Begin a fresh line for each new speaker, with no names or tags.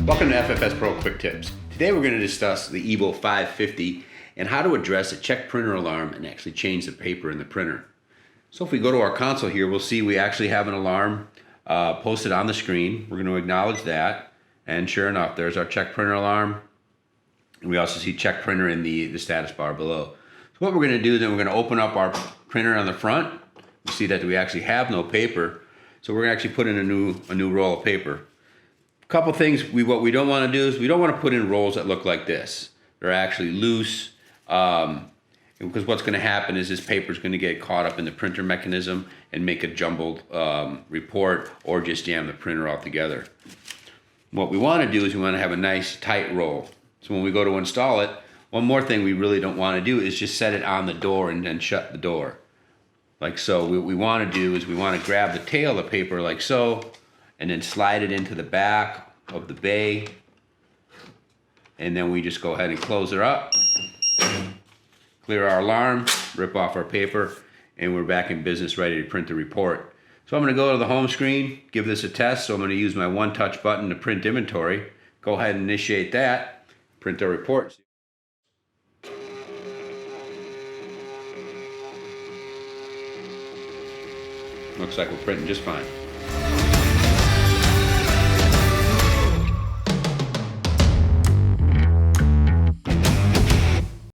Welcome to FFS Pro Quick Tips. Today we're going to discuss the EVO 550 and how to address a check printer alarm and actually change the paper in the printer. So if we go to our console here, we'll see we actually have an alarm posted on the screen. We're going to acknowledge that, and sure enough, there's our check printer alarm. And we also see check printer in the status bar below. So what we're going to do then, we're going to open up our printer on the front. You see that we actually have no paper, so we're going to actually put in a new roll of paper. Couple things what we don't want to do is we don't want to put in rolls that look like this. They're actually loose, because what's going to happen is this paper is going to get caught up in the printer mechanism and make a jumbled report or just jam the printer altogether. What we want to do is we want to have a nice tight roll. So when we go to install it, one more thing we really don't want to do is just set it on the door and then shut the door. Like so. What we want to do is we want to grab the tail of the paper like so, and then slide it into the back of the bay, and then we just go ahead and close her up, clear our alarm, rip off our paper, and we're back in business ready to print the report. So I'm going to go to the home screen, give this a test. So I'm going to use my one-touch button to print inventory. Go ahead and initiate that, print the report. Looks like we're printing just fine.